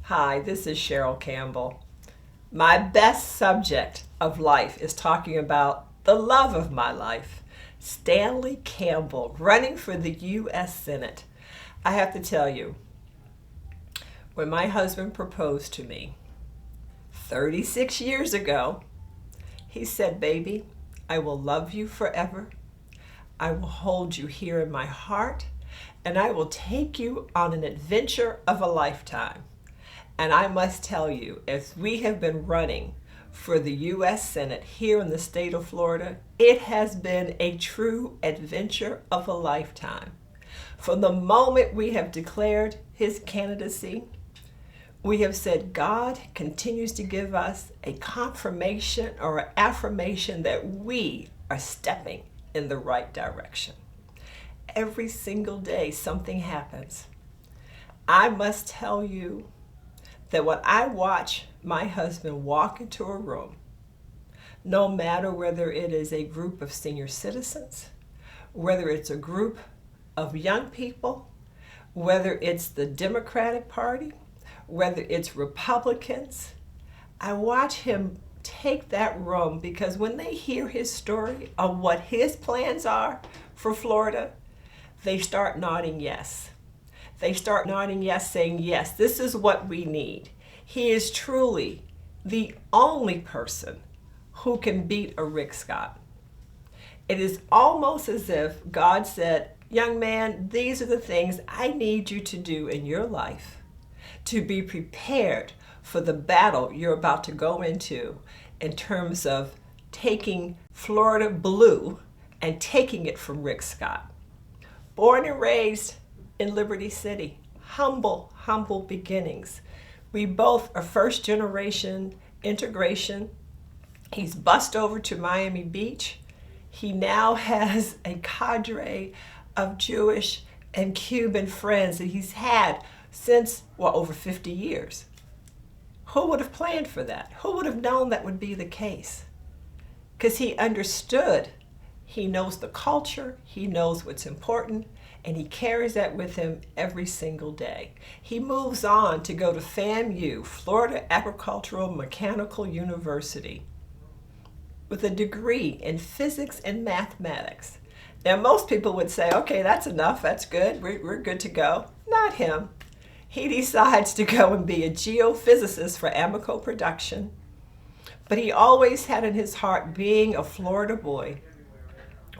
Hi, this is Cheryl Campbell. My best subject of life is talking about the love of my life, Stanley Campbell, running for the U.S. Senate. I have to tell you, when my husband proposed to me 36 years ago, he said, "Baby, I will love you forever. I will hold you here in my heart, and I will take you on an adventure of a lifetime." And I must tell you, as we have been running for the U.S. Senate here in the state of Florida, it has been a true adventure of a lifetime. From the moment we have declared his candidacy, we have said God continues to give us a confirmation or an affirmation that we are stepping in the right direction. Every single day something happens. I must tell you that when I watch my husband walk into a room, no matter whether it is a group of senior citizens, whether it's a group of young people, whether it's the Democratic Party, whether it's Republicans, I watch him take that room, because when they hear his story of what his plans are for Florida, they start nodding yes. They start nodding yes, saying, yes, this is what we need. He is truly the only person who can beat a Rick Scott. It is almost as if God said, young man, these are the things I need you to do in your life to be prepared for the battle you're about to go into in terms of taking Florida blue and taking it from Rick Scott. Born and raised in Liberty City, humble beginnings. We both are first generation integration. He's bussed over to Miami Beach. He now has a cadre of Jewish and Cuban friends that he's had since, over 50 years. Who would have planned for that? Who would have known that would be the case? Because he understood. He knows the culture, he knows what's important, and he carries that with him every single day. He moves on to go to FAMU, Florida Agricultural Mechanical University, with a degree in physics and mathematics. Now, most people would say, okay, that's enough, that's good, we're good to go. Not him. He decides to go and be a geophysicist for Amoco Production, but he always had in his heart, being a Florida boy,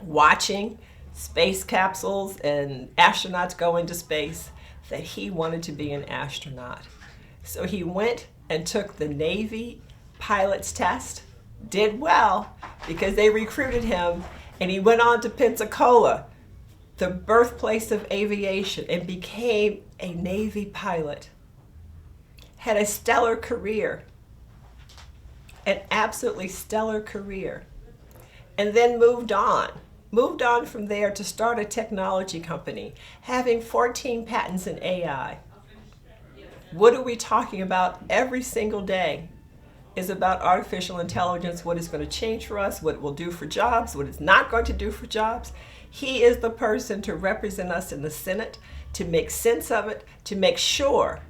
watching space capsules and astronauts go into space, that he wanted to be an astronaut. So he went and took the Navy pilot's test, did well because they recruited him, and he went on to Pensacola, the birthplace of aviation, and became a Navy pilot. Had a stellar career, an absolutely stellar career, and then moved on from there to start a technology company, having 14 patents in AI. What are we talking about every single day is about artificial intelligence, what it's going to change for us, what it will do for jobs, what it's not going to do for jobs. He is the person to represent us in the Senate, to make sense of it, to make sure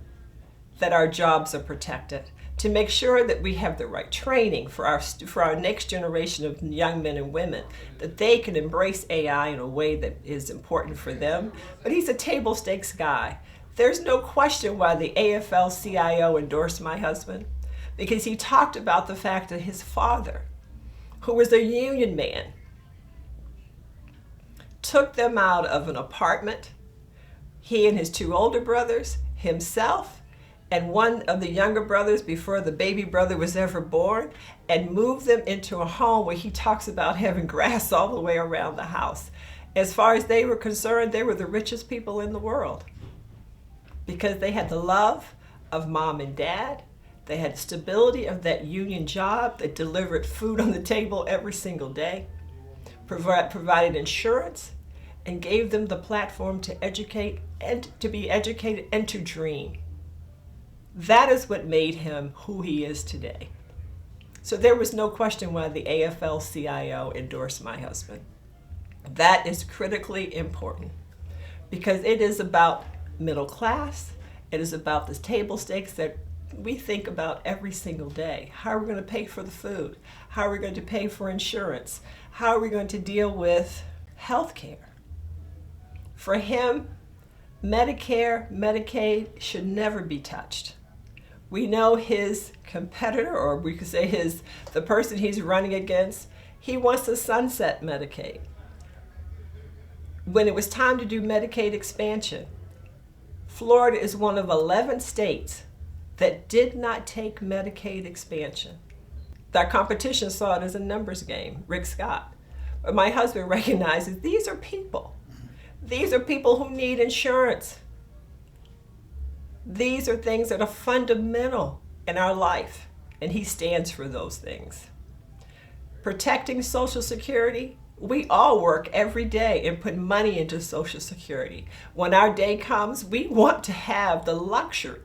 that our jobs are protected, to make sure that we have the right training for our next generation of young men and women, that they can embrace AI in a way that is important for them. But he's a table stakes guy. There's no question why the AFL-CIO endorsed my husband, because he talked about the fact that his father, who was a union man, took them out of an apartment, he and his two older brothers, himself, and one of the younger brothers before the baby brother was ever born, and moved them into a home where he talks about having grass all the way around the house. As far as they were concerned, they were the richest people in the world, because they had the love of mom and dad. They had stability of that union job that delivered food on the table every single day, provided insurance, and gave them the platform to educate and to be educated and to dream. That is what made him who he is today. So there was no question why the AFL-CIO endorsed my husband. That is critically important, because it is about middle class, It is about the table stakes that we think about every single day. How are we going to pay for the food? How are we going to pay for insurance? How are we going to deal with health care? For him, Medicare, Medicaid should never be touched. We know his competitor, or we could say the person he's running against, he wants to sunset Medicaid. When it was time to do Medicaid expansion, Florida is one of 11 states that did not take Medicaid expansion. Our competition saw it as a numbers game, Rick Scott. But my husband recognizes these are people. These are people who need insurance. These are things that are fundamental in our life, and he stands for those things. Protecting Social Security, we all work every day and put money into Social Security. When our day comes, we want to have the luxury,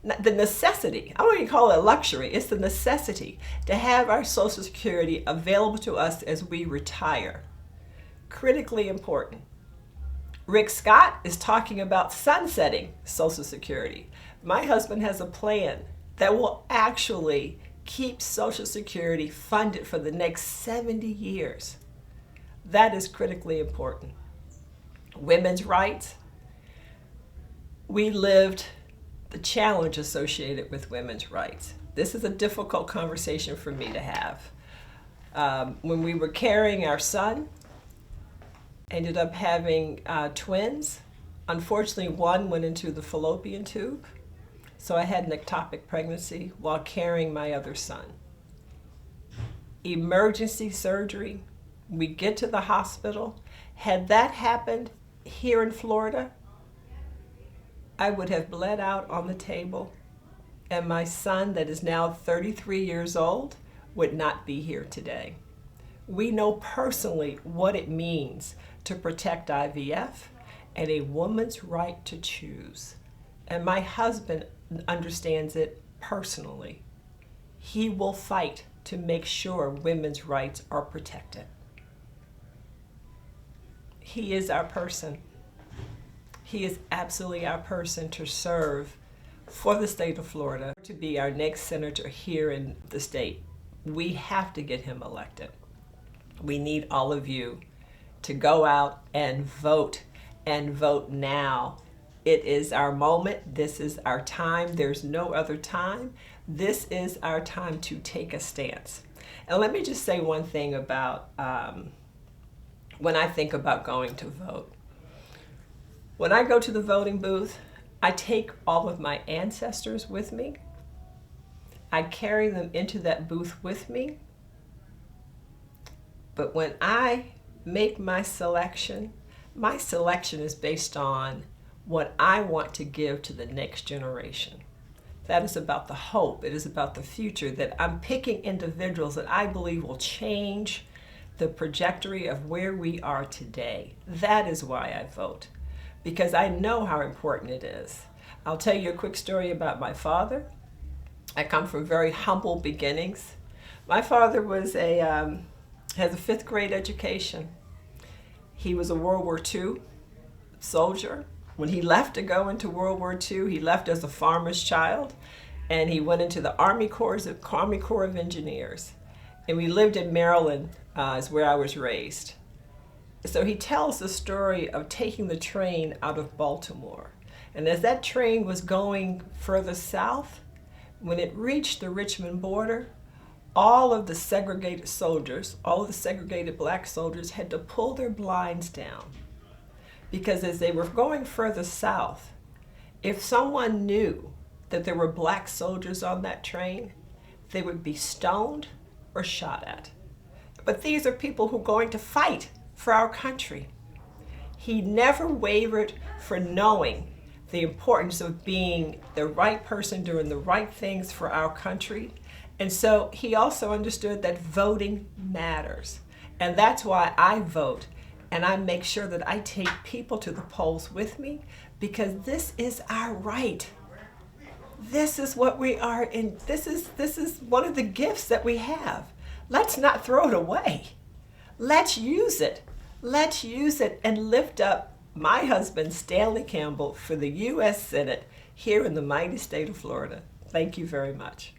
the necessity, I don't even call it a luxury, it's the necessity to have our Social Security available to us as we retire. Critically important. Rick Scott is talking about sunsetting Social Security. My husband has a plan that will actually keep Social Security funded for the next 70 years. That is critically important. Women's rights. We lived the challenge associated with women's rights. This is a difficult conversation for me to have. When we were carrying our son, ended up having twins. Unfortunately, one went into the fallopian tube, so I had an ectopic pregnancy while carrying my other son. Emergency surgery. We get to the hospital. Had that happened here in Florida, I would have bled out on the table, and my son, that is now 33 years old, would not be here today. We know personally what it means to protect IVF and a woman's right to choose. And my husband understands it personally. He will fight to make sure women's rights are protected. He is our person. He is absolutely our person to serve for the state of Florida, to be our next senator here in the state. We have to get him elected. We need all of you to go out and vote now. It is our moment. This is our time. There's no other time. This is our time to take a stance. And let me just say one thing about when I think about going to vote. When I go to the voting booth, I take all of my ancestors with me. I carry them into that booth with me. But when I make my selection is based on what I want to give to the next generation. That is about the hope. It is about the future, that I'm picking individuals that I believe will change the trajectory of where we are today. That is why I vote, because I know how important it is. I'll tell you a quick story about my father. I come from very humble beginnings. My father was has a 5th grade education. He was a World War II soldier. When he left to go into World War II, he left as a farmer's child, and he went into the Army Corps of Engineers. And we lived in Maryland, is where I was raised. So he tells the story of taking the train out of Baltimore. And as that train was going further south, when it reached the Richmond border, all of the segregated soldiers, all of the segregated black soldiers had to pull their blinds down. Because as they were going further south, if someone knew that there were black soldiers on that train, they would be stoned or shot at. But these are people who are going to fight for our country. He never wavered for knowing the importance of being the right person, doing the right things for our country. And so he also understood that voting matters. And that's why I vote. And I make sure that I take people to the polls with me, because this is our right. This is what we are in. This is one of the gifts that we have. Let's not throw it away. Let's use it. Let's use it and lift up my husband, Stanley Campbell, for the U.S. Senate here in the mighty state of Florida. Thank you very much.